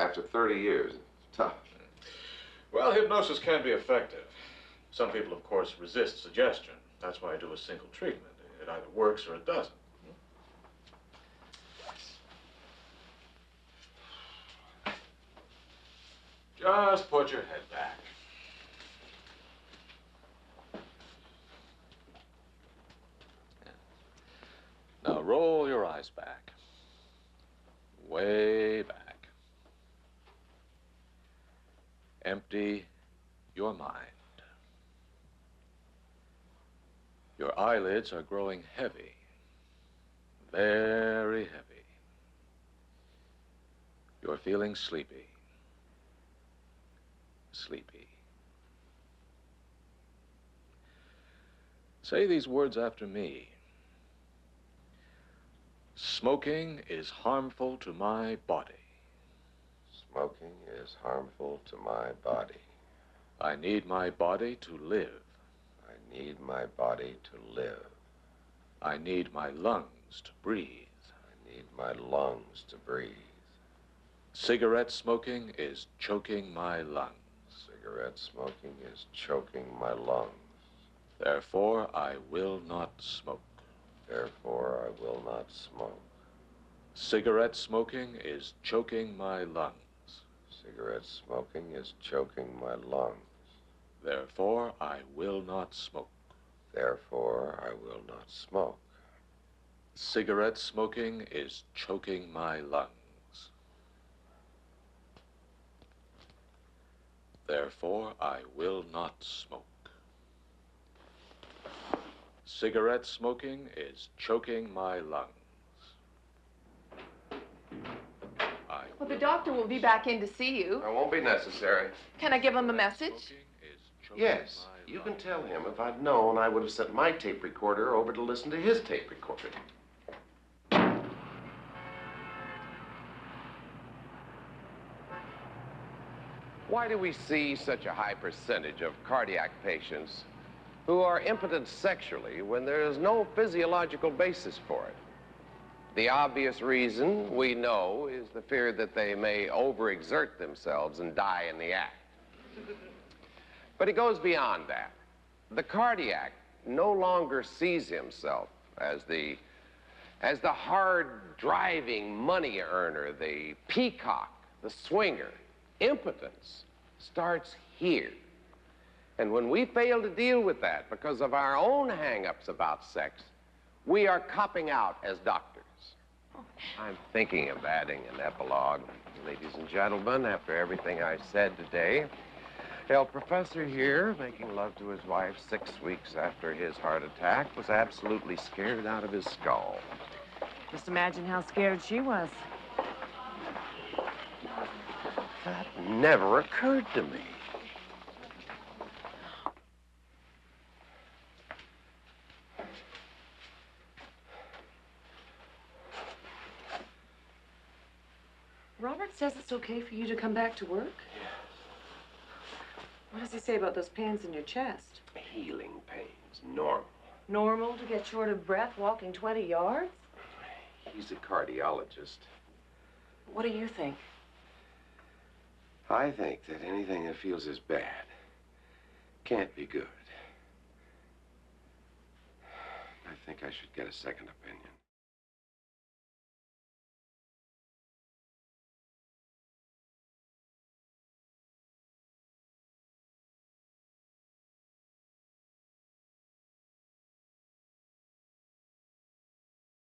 After 30 years, it's tough. Well, hypnosis can be effective. Some people, of course, resist suggestion. That's why I do a single treatment. It either works or it doesn't. Just put your head back. Now roll your eyes back. Way back. Empty your mind. Your eyelids are growing heavy. Very heavy. You're feeling sleepy. Sleepy. Say these words after me. Smoking is harmful to my body. Smoking is harmful to my body. I need my body to live. I need my body to live. I need my lungs to breathe. I need my lungs to breathe. Cigarette smoking is choking my lungs. Cigarette smoking is choking my lungs. Therefore, I will not smoke. Therefore, I will not smoke. Cigarette smoking is choking my lungs. Cigarette smoking is choking my lungs. Therefore, I will not smoke. Therefore, I will not smoke. Cigarette smoking is choking my lungs. Therefore, I will not smoke. Cigarette smoking is choking my lungs. Well, the doctor will be back in to see you. It won't be necessary. Can I give him a message? Yes, you can tell him if I'd known, I would have sent my tape recorder over to listen to his tape recorder. Why do we see such a high percentage of cardiac patients who are impotent sexually when there is no physiological basis for it? The obvious reason, we know, is the fear that they may overexert themselves and die in the act. But it goes beyond that. The cardiac no longer sees himself as the hard-driving money earner, the peacock, the swinger. Impotence starts here. And when we fail to deal with that because of our own hang-ups about sex, we are copping out as doctors. I'm thinking of adding an epilogue. Ladies and gentlemen, after everything I said today, El Professor here, making love to his wife 6 weeks after his heart attack, was absolutely scared out of his skull. Just imagine how scared she was. That never occurred to me. Robert says it's okay for you to come back to work? Yeah. What does he say about those pains in your chest? Healing pains, normal. Normal to get short of breath walking 20 yards? He's a cardiologist. What do you think? I think that anything that feels as bad can't be good. I think I should get a second opinion.